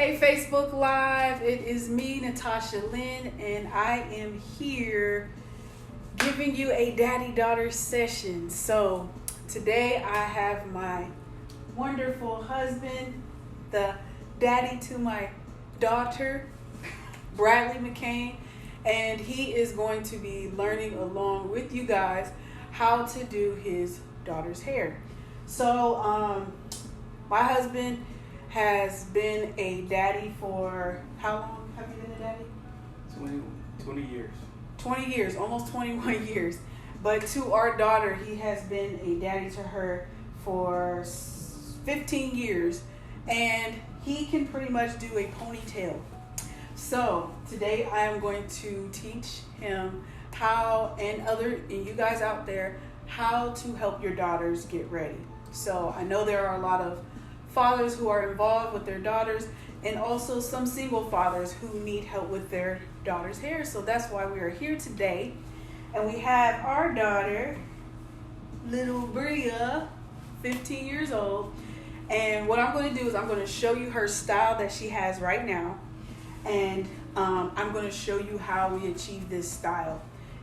Hey, Facebook Live, it is me, Natasha Lynn, and I am here giving you a daddy-daughter session. So today I have my wonderful husband, the daddy to my daughter, Bradley McCain, and he is going to be learning along with you guys how to do his daughter's hair. So my husband has been a daddy for how long have you been a daddy? 20 years. 20 years, almost 21 years. But to our daughter, he has been a daddy to her for 15 years. And he can pretty much do a ponytail. So today I am going to teach him how, and you guys out there, how to help your daughters get ready. So I know there are a lot of fathers who are involved with their daughters, and also some single fathers who need help with their daughter's hair. So that's why we are here today. And we have our daughter, little Bria, 15 years old. And what I'm going to do is I'm going to show you her style that she has right now. And I'm going to show you how we achieve this style.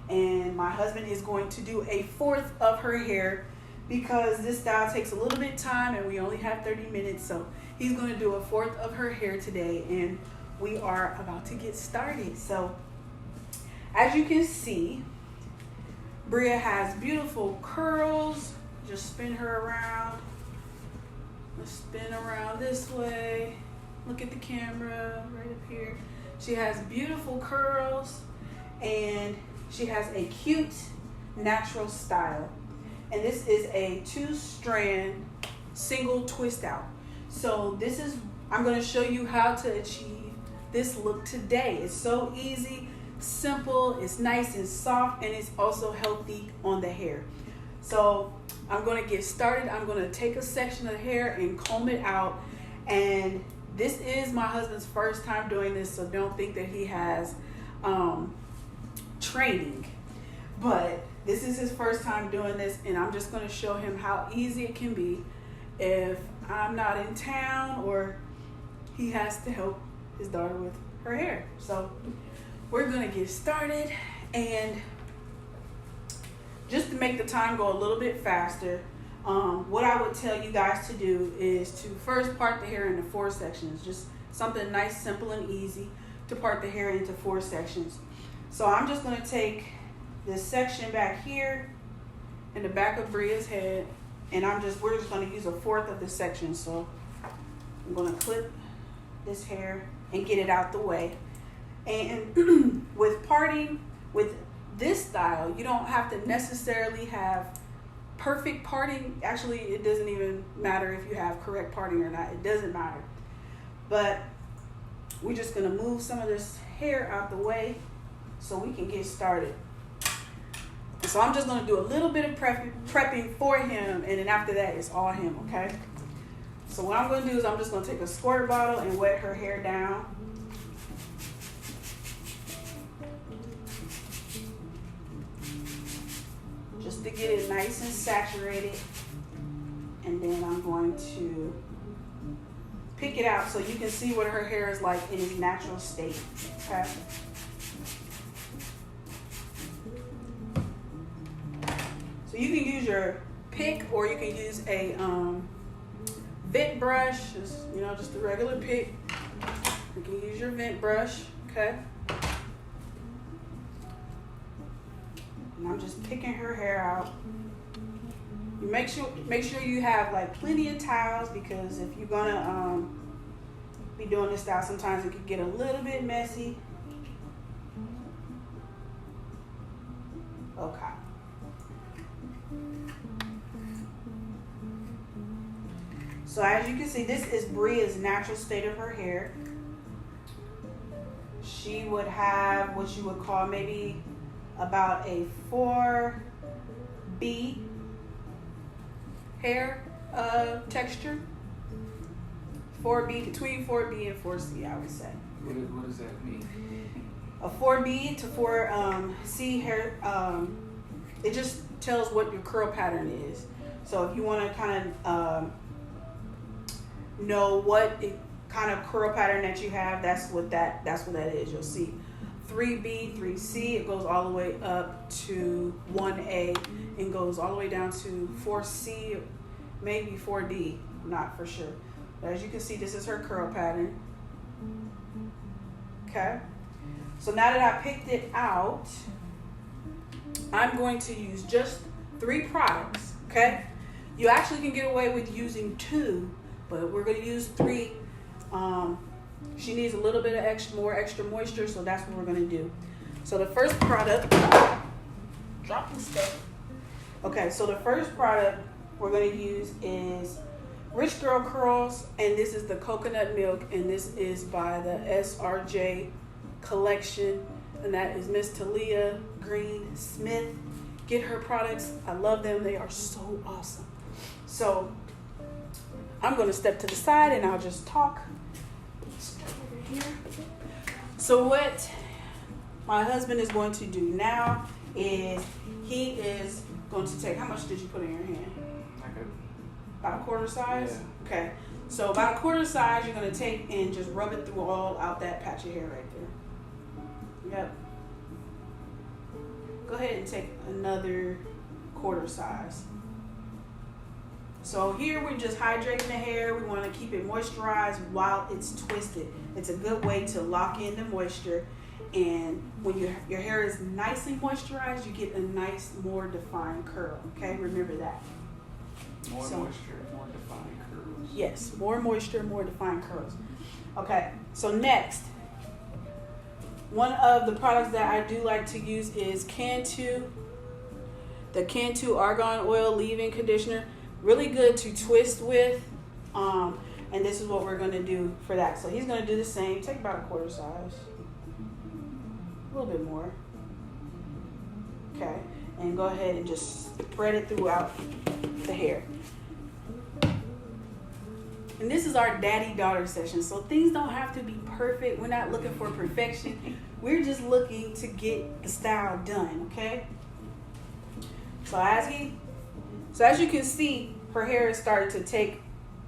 And my husband is going to do a fourth of her hair, because this style takes a little bit of time and we only have 30 minutes. So he's going to do a fourth of her hair today, and we are about to get started. So as you can see, Bria has beautiful curls. Just spin her around. Let's spin around this way. Look at the camera right up here. She has beautiful curls, and she has a cute natural style. And this is a 2-strand single twist out. So I'm going to show you how to achieve this look today. It's so easy, simple, it's nice and soft, and it's also healthy on the hair. So I'm going to get started. I'm going to take a section of the hair and comb it out. And this is my husband's first time doing this, so don't think that he has training. But this is his first time doing this, and I'm just going to show him how easy it can be if I'm not in town or he has to help his daughter with her hair. So we're going to get started, and just to make the time go a little bit faster, what I would tell you guys to do is to first part the hair into 4 sections. Just something nice, simple, and easy to part the hair into 4 sections. So I'm just going to take this section back here in the back of Bria's head, and we're just going to use a fourth of the section. So I'm going to clip this hair and get it out the way. And with parting with this style, you don't have to necessarily have perfect parting. Actually, it doesn't even matter if you have correct parting or not. It doesn't matter. But we're just going to move some of this hair out the way so we can get started. So I'm just going to do a little bit of prepping for him, and then after that, it's all him, okay? So what I'm going to do is I'm just going to take a squirt bottle and wet her hair down. Just to get it nice and saturated. And then I'm going to pick it out so you can see what her hair is like in its natural state, okay? You can use your pick, or you can use a vent brush, just a regular pick. You can use your vent brush, okay? And I'm just picking her hair out. You make sure you have like plenty of towels, because if you're gonna be doing this style, sometimes it can get a little bit messy. Okay. So as you can see, this is Bria's natural state of her hair. She would have what you would call maybe about a 4B hair texture. 4B, between 4B and 4C, I would say. What does that mean? A 4B to 4C hair, it just tells what your curl pattern is. So if you want to kind of know what kind of curl pattern that you have, that's what that is. You'll see 3B, 3C, it goes all the way up to 1A and goes all the way down to 4C, maybe 4D, not for sure. But as you can see, this is her curl pattern. Okay, so now that I picked it out, I'm going to use just 3 products. Okay, you actually can get away with using 2, but we're going to use 3. She needs a little bit of extra moisture, so that's what we're going to do. So the first product, drop the stuff. Okay, so the first product we're going to use is Rich Girl Curls, and this is the coconut milk, and this is by the SRJ collection, and that is Miss Talia Green Smith. Get her products. I love them. They are so awesome. So I'm going to step to the side and I'll just talk. Over here. So what my husband is going to do now is he is going to take, how much did you put in your hand? About a quarter size? Yeah. Okay. So about a quarter size, you're going to take and just rub it through all out that patch of hair right there. Yep. Go ahead and take another quarter size. So here we're just hydrating the hair. We want to keep it moisturized while it's twisted. It's a good way to lock in the moisture. And when your hair is nicely moisturized, you get a nice, more defined curl. Okay, remember that. More moisture, more defined curls. Yes, more moisture, more defined curls. Okay, so next, one of the products that I do like to use is Cantu, the Cantu Argan Oil Leave-In Conditioner. Really good to twist with, and this is what we're going to do for that. So he's going to do the same. Take about a quarter size, a little bit more. Okay, and go ahead and just spread it throughout the hair. And this is our daddy-daughter session, so things don't have to be perfect. We're not looking for perfection. We're just looking to get the style done, okay? So as you can see, her hair is starting to take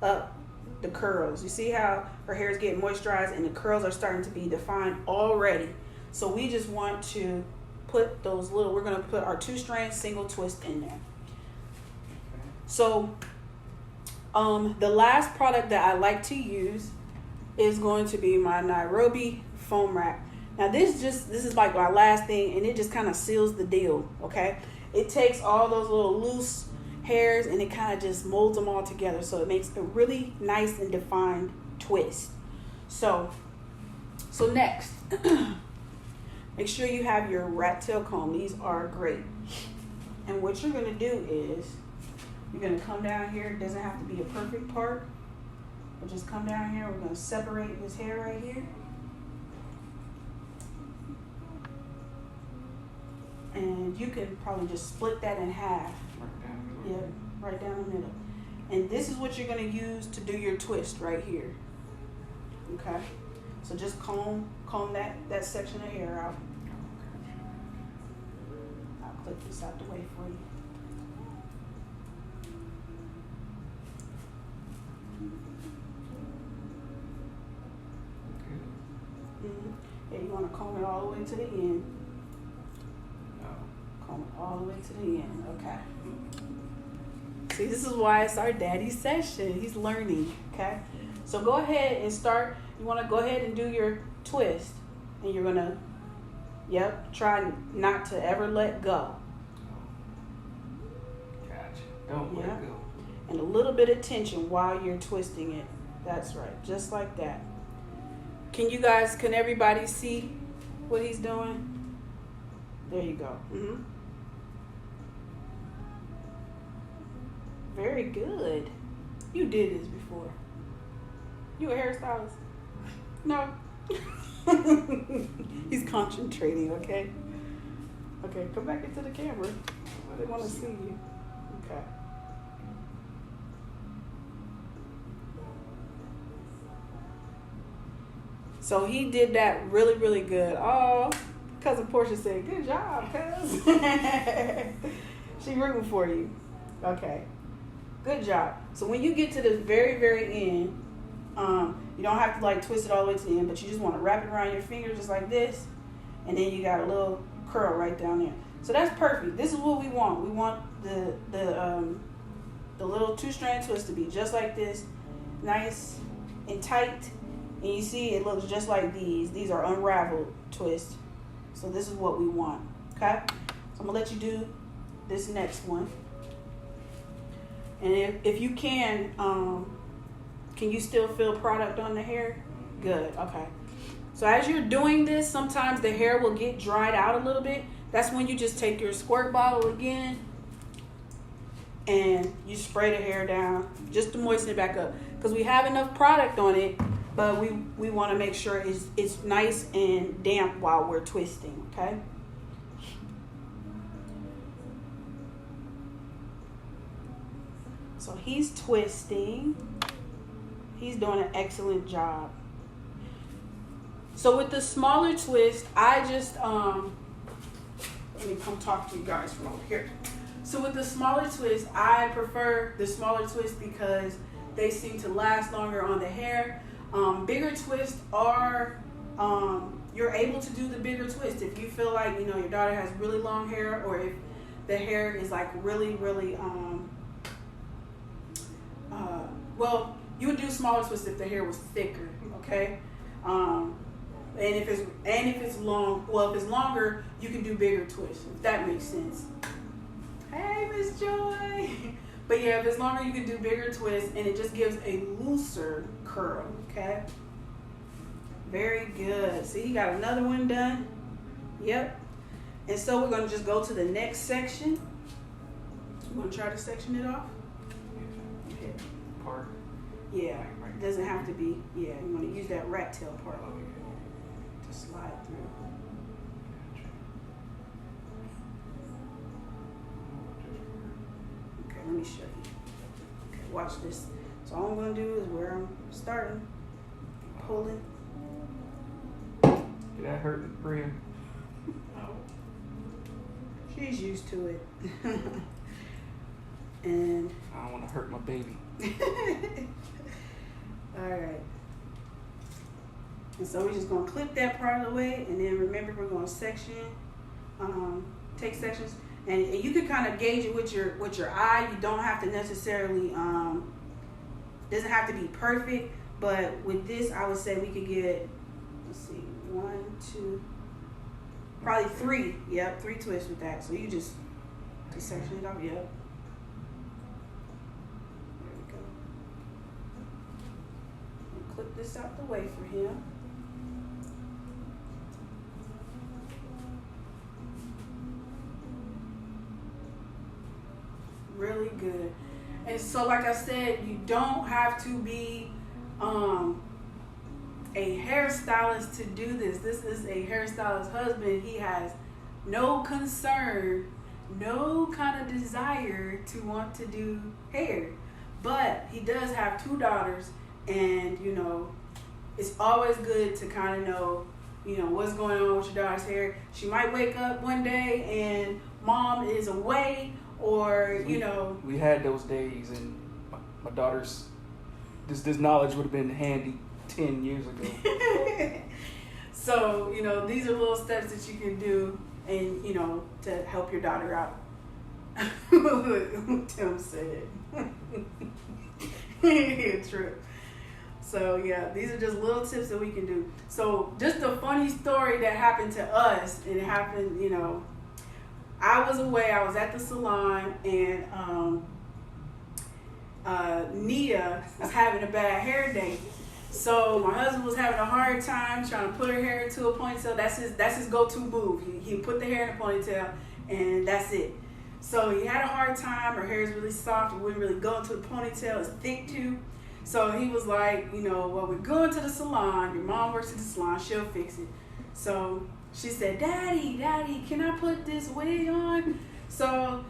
up the curls. You see how her hair is getting moisturized and the curls are starting to be defined already. So we just want to put those little, we're going to put our 2-strand single twist in there. So the last product that I like to use is going to be my Nairobi foam wrap. Now this is like my last thing, and it just kind of seals the deal, okay? It takes all those little loose hairs and it kind of just molds them all together, so it makes a really nice and defined twist. So next, make sure you have your rat tail comb. These are great. And what you're going to do is you're going to come down here. It doesn't have to be a perfect part, but just come down here. We're going to separate this hair right here. And you can probably just split that in half. Yeah, right down the middle. And this is what you're going to use to do your twist right here. Okay? So just comb that section of hair out. I'll clip this out the way for you. Mm-hmm. Yeah, you want to comb it all the way to the end. Comb it all the way to the end. Okay. See, this is why it's our daddy session. He's learning. Okay. So go ahead and start. You want to go ahead and do your twist, and you're gonna, try not to ever let go. Gotcha. Don't let go. And a little bit of tension while you're twisting it. That's right, just like that. Can everybody see what he's doing? There you go. Mm-hmm. Very good. You did this before. You a hairstylist? No. He's concentrating, okay? Okay, come back into the camera. They want to see you. Okay. So he did that really, really good. Oh, Cousin Portia said, good job, cuz. She rooting for you. Okay. Good job. So when you get to the very, very end, You don't have to like twist it all the way to the end, but you just want to wrap it around your finger just like this, and then you got a little curl right down there. So that's perfect. This is what we want. We want the little 2-strand twist to be just like this, nice and tight. And you see it looks just like these. These are unraveled twists. So this is what we want. Okay? So I'm gonna let you do this next one. And if you can you still feel product on the hair? Good. Okay. So as you're doing this, sometimes the hair will get dried out a little bit. That's when you just take your squirt bottle again and you spray the hair down just to moisten it back up. Because we have enough product on it, but we want to make sure it's nice and damp while we're twisting, okay? So he's twisting. He's doing an excellent job. So with the smaller twist, I just, let me come talk to you guys from over here. So with the smaller twist, I prefer the smaller twist because they seem to last longer on the hair. Bigger twists are, you're able to do the bigger twist. If you feel like, you know, your daughter has really long hair, or if the hair is like really, really, well, you would do smaller twists if the hair was thicker, okay? And if it's long, well, if it's longer, you can do bigger twists, if that makes sense. Hey, Miss Joy. But yeah, if it's longer, you can do bigger twists, and it just gives a looser curl, okay? Very good. See, you got another one done. Yep. And so we're going to just go to the next section. You want to try to section it off? Okay. Part? Yeah, it doesn't have to be. Yeah, you want to use that rat tail part to slide through. Okay, let me show you. Okay, watch this. So all I'm going to do is where I'm starting, pulling. Did that hurt, Bria? Oh. She's used to it. And I don't want to hurt my baby. all right. And so we're just going to clip that part of the way, and then remember we're going to section, take sections, and you can kind of gauge it with your eye. You don't have to necessarily, doesn't have to be perfect, but with this, I would say we could get, let's see, 1, 2, probably 3. Yep, 3 twists with that. So you just section it off. Yep. There we go. And clip this out the way for him. Really good. And so like I said, you don't have to be a hairstylist to do this. This is a hairstylist husband. He has no concern, no kind of desire to want to do hair. But he does have 2 daughters, and you know, it's always good to kind of know, you know, what's going on with your daughter's hair. She might wake up one day and mom is away, or you know, we had those days, and my daughter's this knowledge would have been handy 10 years ago. So you know, these are little steps that you can do, and you know, to help your daughter out. Tim said. True. So yeah, these are just little tips that we can do. So just a funny story that happened to us, and it happened, you know, I was away, I was at the salon, and Nia was having a bad hair day. So my husband was having a hard time trying to put her hair into a ponytail. That's his go-to move. He put the hair in a ponytail, and that's it. So he had a hard time. Her hair is really soft. It wouldn't really go into the ponytail. It's thick too. So he was like, you know, well, we're going to the salon. Your mom works at the salon. She'll fix it. So she said, Daddy, can I put this wig on? So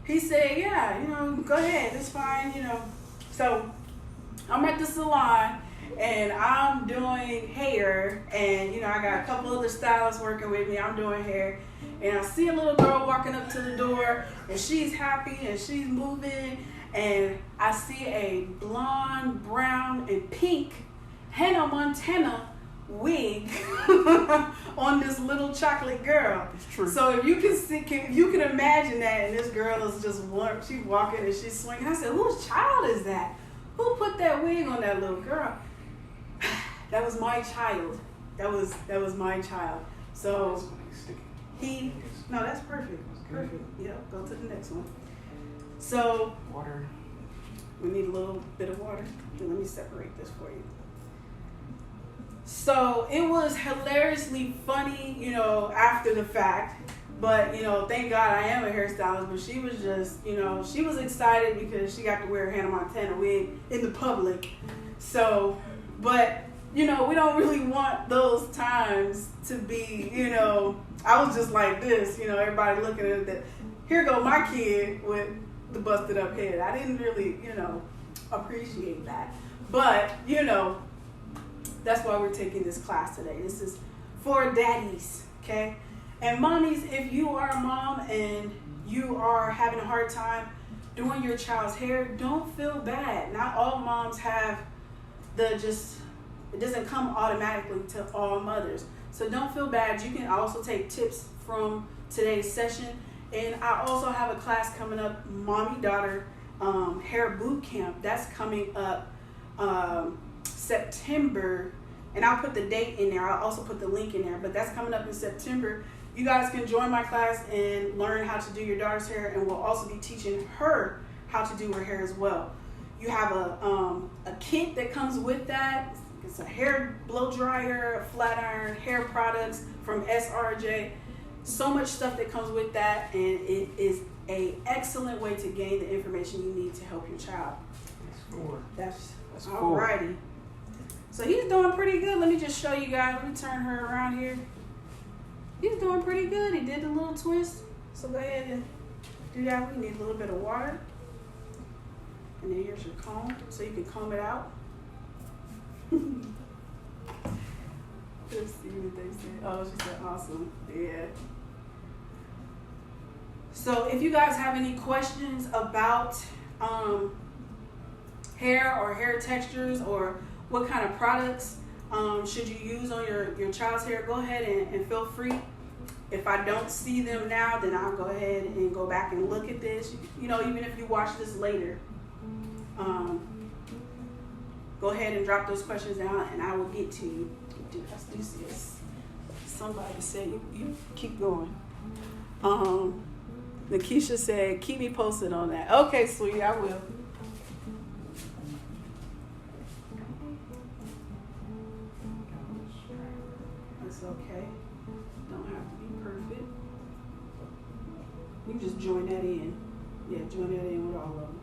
he said, yeah, you know, go ahead. It's fine, you know. So I'm at the salon, and I'm doing hair, and, you know, I got a couple other stylists working with me. I'm doing hair, and I see a little girl walking up to the door, and she's happy, and she's moving, and I see a blonde, brown, and pink Hannah Montana wig on this little chocolate girl. It's true. So if you can see, if you can imagine that, and this girl is just she's walking and she's swinging. I said, whose child is that? Who put that wig on that little girl? That was my child. That was my child. So no, that's perfect. Perfect. Yep. Go to the next one. So water. We need a little bit of water. Here, let me separate this for you. So it was hilariously funny, after the fact. But, thank God I am a hairstylist. But she was just, she was excited because she got to wear a Hannah Montana wig in the public. So, but, we don't really want those times to be, I was just like this, everybody looking at it. Here go my kid with the busted up head. I didn't really, appreciate that. But, that's why we're taking this class today. This is for daddies, okay? And mommies, if you are a mom and you are having a hard time doing your child's hair, don't feel bad. Not all moms have it doesn't come automatically to all mothers. So don't feel bad. You can also take tips from today's session. And I also have a class coming up, mommy-daughter hair boot camp. That's coming up September, and I'll put the date in there. I'll also put the link in there, but that's coming up in September. You guys can join my class and learn how to do your daughter's hair, and we'll also be teaching her how to do her hair as well. You have a kit that comes with that. It's a hair blow dryer, a flat iron, hair products from SRJ. So much stuff that comes with that, and it is an excellent way to gain the information you need to help your child. That's alrighty. So he's doing pretty good. Let me just show you guys. Let me turn her around here. He's doing pretty good. He did the little twist. So go ahead and do that. We need a little bit of water. And then here's your comb, so you can comb it out. Let's see what they said. Oh, she said awesome. Yeah. So if you guys have any questions about hair or hair textures or what kind of products should you use on your child's hair, go ahead and feel free. If I don't see them now, then I'll go ahead and go back and look at this. Even if you watch this later, go ahead and drop those questions down and I will get to you. I do see this. Somebody said you keep going. Nakisha said, keep me posted on that. Okay, sweetie, I will. That's okay. Don't have to be perfect. You just join that in. Yeah, join that in with all of them.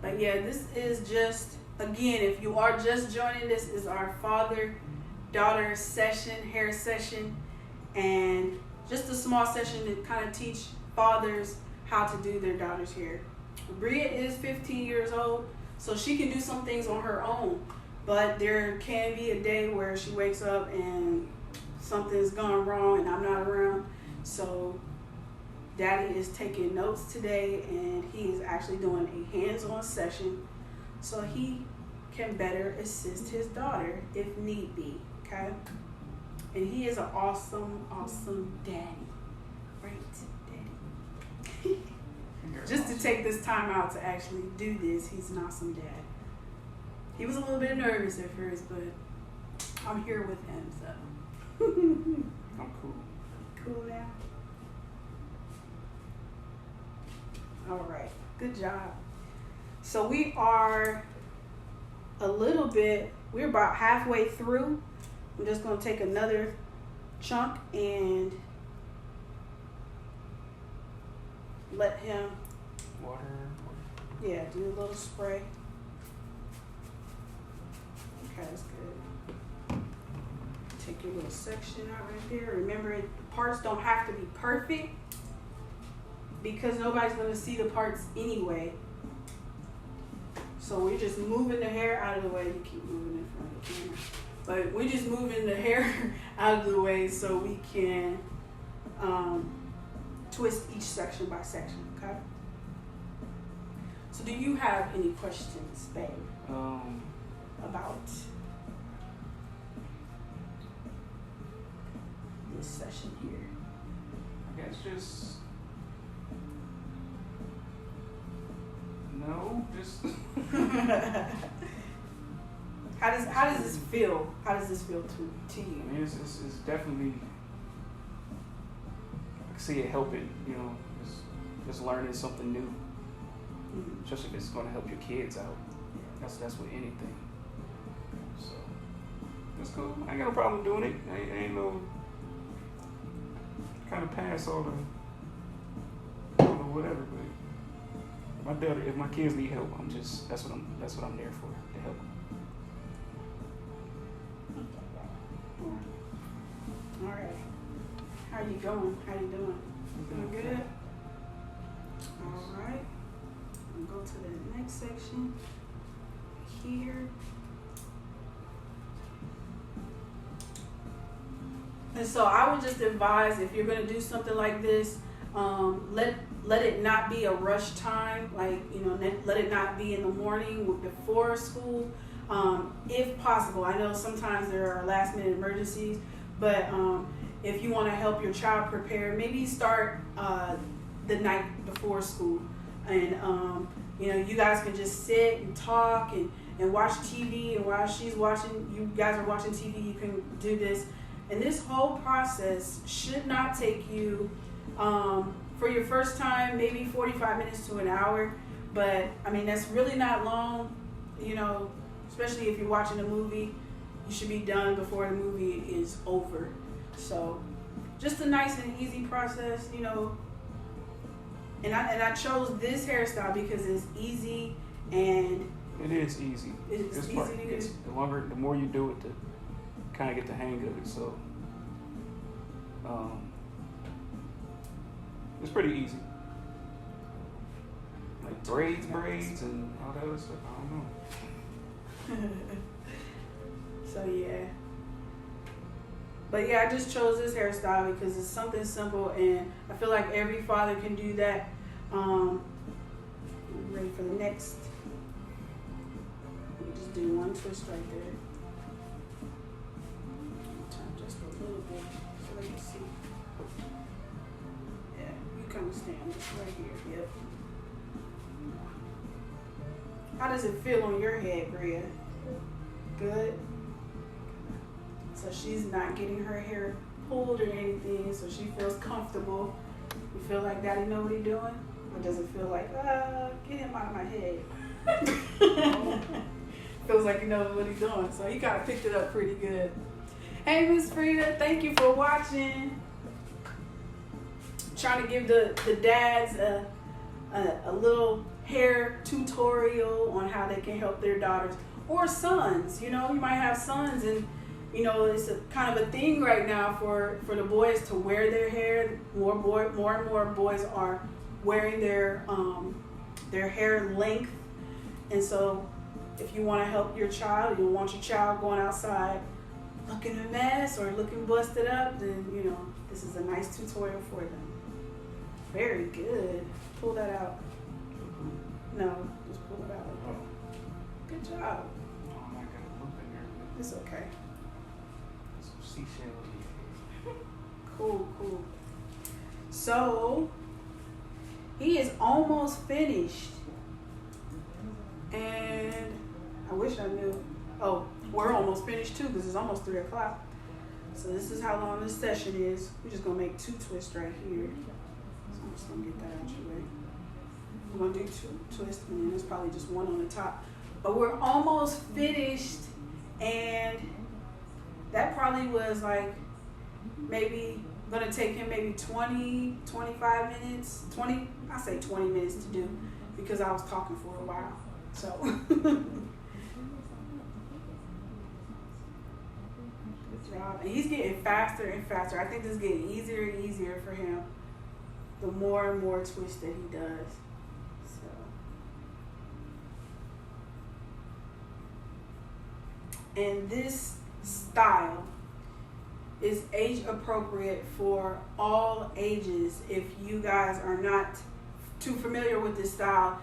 But yeah, this is just, again, if you are just joining, this is our father-daughter session, hair session, and just a small session to kind of teach fathers how to do their daughter's hair. Bria is 15 years old, so she can do some things on her own, but there can be a day where she wakes up and something's gone wrong and I'm not around. So Daddy is taking notes today, and he is actually doing a hands-on session so he can better assist his daughter if need be, okay? And he is an awesome, awesome daddy. Right, Daddy? Just to take this time out to actually do this, he's an awesome dad. He was a little bit nervous at first, but I'm here with him, so. I'm cool. Cool now? All right, good job. So we are we're about halfway through. I'm just gonna take another chunk and let him, Water. yeah, do a little spray. Okay, that's good. Take your little section out right there. Remember, parts don't have to be perfect because nobody's gonna see the parts anyway. So we're just moving the hair out of the way. You keep moving in front of the camera. But we're just moving the hair out of the way so we can twist each section by section, okay? So do you have any questions, babe, about this session here? I guess just no, just How does this feel? How does this feel to you? I mean, it's definitely, I can see it helping, you know, just learning something new, especially if it's going to help your kids out. That's with anything. So that's cool. I ain't got no problem doing it. I ain't no kind of pass all the, I don't know, whatever. But if my kids need help, that's what I'm there for, to help them. All right. How you going? How you doing? Doing good? All right. We'll go to the next section here. And so I would just advise, if you're going to do something like this, let it not be a rush time. Like, you know, let it not be in the morning before school. If possible, I know sometimes there are last minute emergencies, but if you want to help your child prepare, maybe start the night before school, and you know, you guys can just sit and talk and watch TV, and while you guys are watching TV, you can do this. And this whole process should not take you, for your first time, maybe 45 minutes to an hour, but I mean, that's really not long, you know. Especially if you're watching a movie, you should be done before the movie is over. So, just a nice and easy process, you know. And I chose this hairstyle because it's easy and it is easy. It's easy to do. The more you do it, to kind of get the hang of it. So, it's pretty easy. Like braids, and all that other stuff. I don't know. So yeah, but yeah, I just chose this hairstyle because it's something simple, and I feel like every father can do that. I'm ready for the next. You just do one twist right there. Turn just a little bit so they can see. Yeah, you kind of stand this right here. Yep. How does it feel on your head, Bria? Good? So she's not getting her hair pulled or anything, so she feels comfortable. You feel like Daddy know what he's doing? Or does it feel like, get him out of my head? Feels like he knows what he's doing, so he kind of picked it up pretty good. Hey, Miss Frida, thank you for watching. Trying to give the dads a little hair tutorial on how they can help their daughters or sons. You know, you might have sons, and you know, it's a kind of a thing right now for the boys to wear their hair. More and more boys are wearing their hair length, and so if you want to help your child, you want your child going outside looking a mess or looking busted up, then you know, this is a nice tutorial for them. Very good. Pull that out. No, just pull it out. Good job. Oh, I got a loop in there. It's okay. Some seashells. Cool. So, he is almost finished. And I wish I knew. Oh, we're almost finished too because it's almost 3 o'clock. So this is how long this session is. We're just going to make 2 twists right here. So I'm just going to get that out your way. We're going to do 2 twists, and then there's probably just 1 on the top. But we're almost finished, and that probably was like maybe going to take him maybe 20, 25 minutes. I say 20 minutes to do because I was talking for a while. So, good job. And he's getting faster and faster. I think this is getting easier and easier for him the more and more twists that he does. And this style is age appropriate for all ages. If you guys are not too familiar with this style,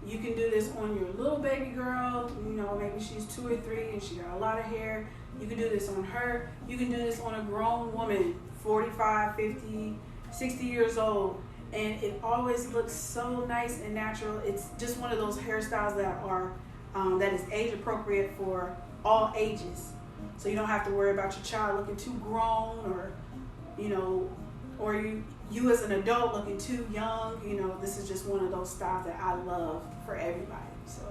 You can do this on your little baby girl, maybe she's 2 or 3 and she got a lot of hair. You can do this on her. You can do this on a grown woman, 45, 50, 60 years old. And it always looks so nice and natural. It's just one of those hairstyles that is age appropriate for all ages. So you don't have to worry about your child looking too grown or you as an adult looking too young. This is just one of those styles that I love for everybody. So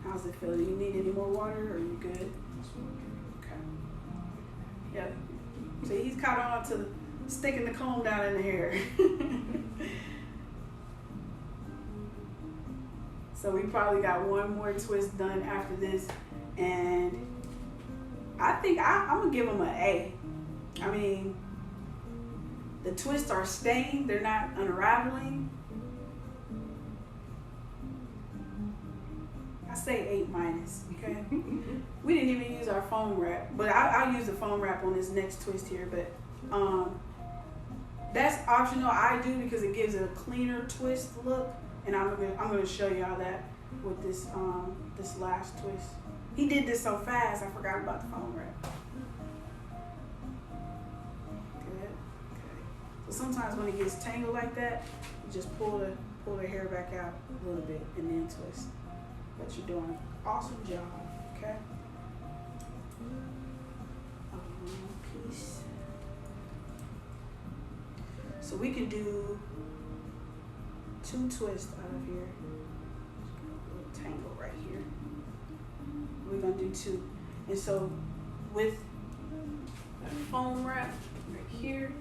how's it feel? Do you need any more water or are you good? Okay. Yep. So he's caught on to sticking the comb down in the hair. So we probably got one more twist done after this, and I think I'm gonna give him an A. I mean, the twists are staying; they're not unraveling. I say 8-. Okay. We didn't even use our foam wrap, but I'll use the foam wrap on this next twist here. But that's optional. I do because it gives it a cleaner twist look, and I'm gonna show y'all that with this this last twist. He did this so fast, I forgot about the foam wrap. Good. Okay. So sometimes when it gets tangled like that, you just pull the hair back out a little bit and then twist. But you're doing an awesome job. Okay. Piece. So we can do 2 twists out of here. A little tangle right here. We're gonna do 2. And so with the foam wrap right here.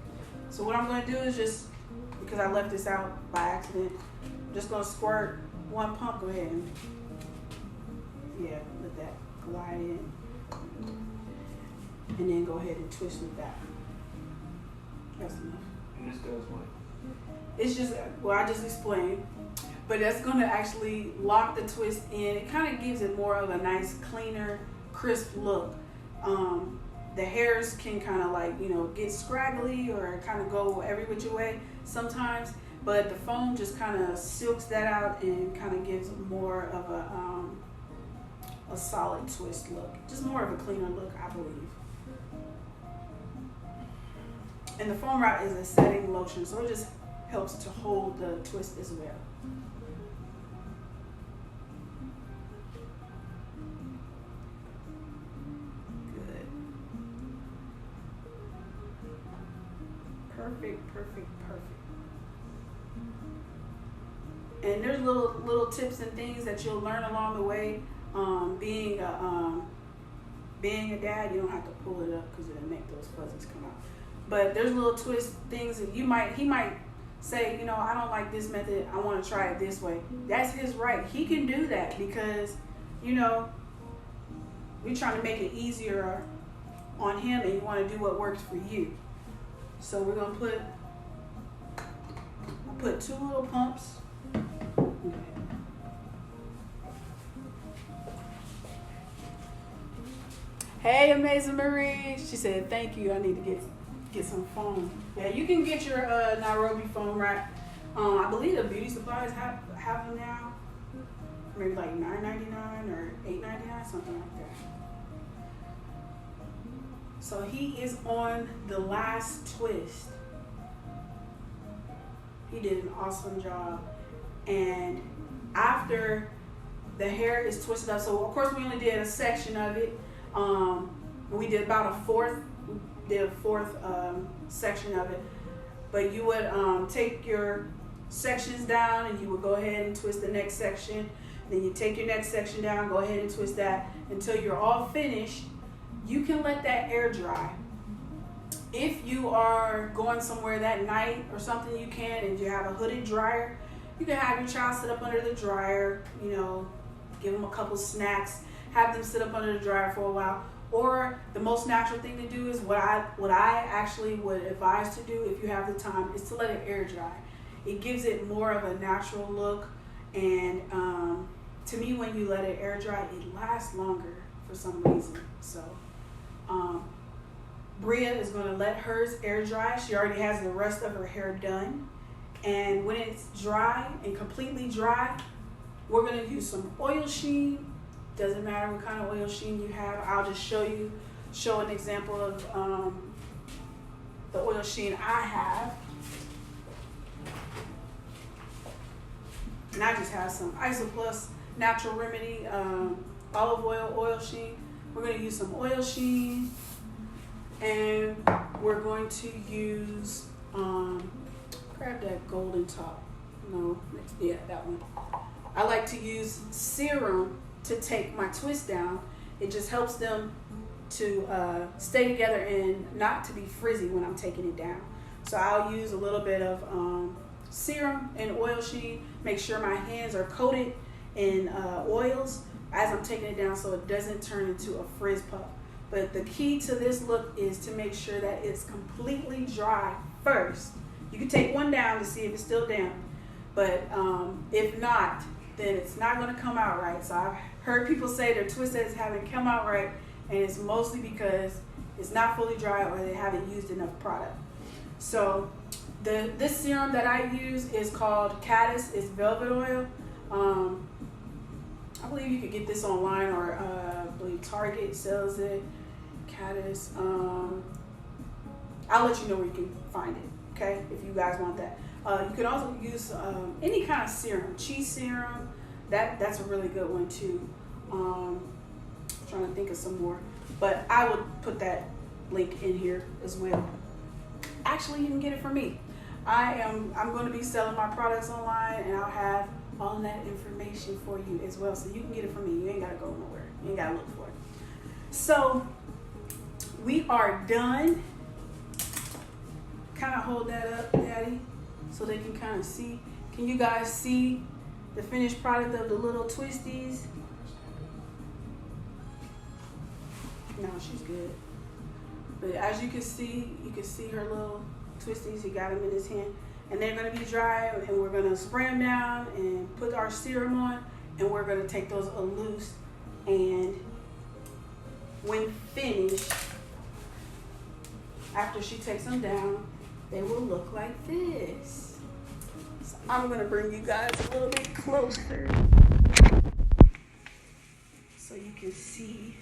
So what I'm gonna do is just, because I left this out by accident, I'm just gonna squirt 1 pump. Go ahead and let that glide in. And then go ahead and twist with that. That's enough. And this does what? It's just, I just explained, but that's going to actually lock the twist in. It kind of gives it more of a nice, cleaner, crisp look. The hairs can kind of get scraggly or kind of go every which way sometimes, but the foam just kind of silks that out and kind of gives more of a solid twist look. Just more of a cleaner look, I believe. And the foam wrap is a setting lotion, so it just helps to hold the twist as well. Good. Perfect. And there's little tips and things that you'll learn along the way. Being a dad, you don't have to pull it up because it'll make those fuzzies come out. But there's little twist things that he might say, I don't like this method, I want to try it this way. That's his right. He can do that because, we're trying to make it easier on him and you want to do what works for you. So we're going to put 2 little pumps. Hey, Amazing Marie. She said, thank you. I need to get some foam. Yeah, you can get your Nairobi foam wrap. I believe the beauty supplies have them now. Maybe like $9.99 or $8.99, something like that. So he is on the last twist. He did an awesome job. And after the hair is twisted up, so of course we only did a section of it. We did about a fourth section of it, but you would take your sections down and you would go ahead and twist the next section. Then you take your next section down, go ahead and twist that until you're all finished. You can let that air dry. If you are going somewhere that night or something, you can, and you have a hooded dryer, you can have your child sit up under the dryer, give them a couple snacks, have them sit up under the dryer for a while. Or the most natural thing to do is what I actually would advise to do if you have the time is to let it air dry. It gives it more of a natural look, and to me, when you let it air dry, it lasts longer for some reason. So Bria is going to let hers air dry. She already has the rest of her hair done. And when it's dry and completely dry, we're going to use some oil sheen. Doesn't matter what kind of oil sheen you have. I'll just show an example of the oil sheen I have. And I just have some Isoplus Natural Remedy olive oil sheen. We're going to use some oil sheen. And we're going to use, grab that golden top. No, yeah, that one. I like to use serum to take my twist down. It just helps them to stay together and not to be frizzy when I'm taking it down. So I'll use a little bit of serum and oil sheen. Make sure my hands are coated in oils as I'm taking it down so it doesn't turn into a frizz puff. But the key to this look is to make sure that it's completely dry first. You can take one down to see if it's still damp, but if not, then it's not going to come out right. So I've heard people say their twist ends haven't come out right, and it's mostly because it's not fully dry or they haven't used enough product. So this serum that I use is called Caddis. It's velvet oil. I believe you could get this online, or I believe Target sells it. Caddis. I'll let you know where you can find it, okay, if you guys want that. You can also use any kind of serum, cheese serum. That's a really good one too. Trying to think of some more, but I would put that link in here as well. Actually, you can get it from me. I'm going to be selling my products online, and I'll have all that information for you as well, so you can get it from me. You ain't gotta go nowhere. You ain't gotta look for it. So we are done. Kind of hold that up, Daddy, so they can kind of see. Can you guys see the finished product of the little twisties? No, she's good. But as you can see her little twisties. He got them in his hand. And they're going to be dry, and we're going to spray them down and put our serum on, and we're going to take those loose. And when finished, after she takes them down, they will look like this. So I'm going to bring you guys a little bit closer so you can see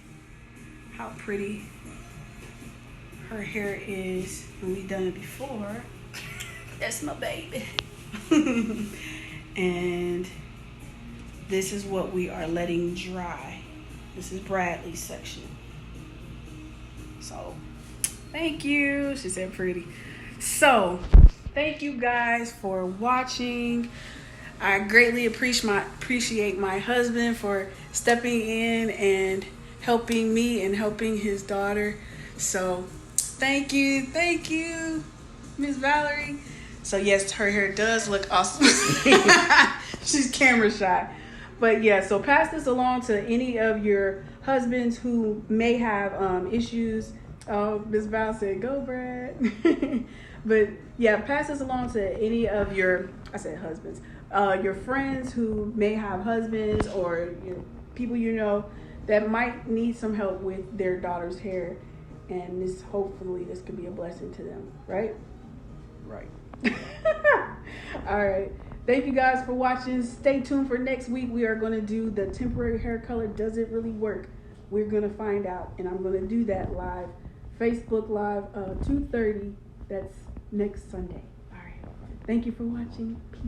how pretty her hair is when we've done it before. That's my baby. And this is what we are letting dry. This is Bradley's section. So, thank you. She said pretty. So, thank you guys for watching. I greatly appreciate my husband for stepping in and helping me and helping his daughter. So, thank you, Miss Valerie. So yes, her hair does look awesome. She's camera shy. But yeah, so pass this along to any of your husbands who may have issues. Miss Val said, go Brad. But yeah, pass this along to any of your, I said husbands, your friends who may have husbands, or people you know that might need some help with their daughter's hair. And hopefully this could be a blessing to them, right? Right. All right. Thank you guys for watching. Stay tuned for next week. We are going to do the temporary hair color. Does it really work? We're going to find out. And I'm going to do that live. Facebook Live, 2:30. That's next Sunday. All right. Thank you for watching. Peace.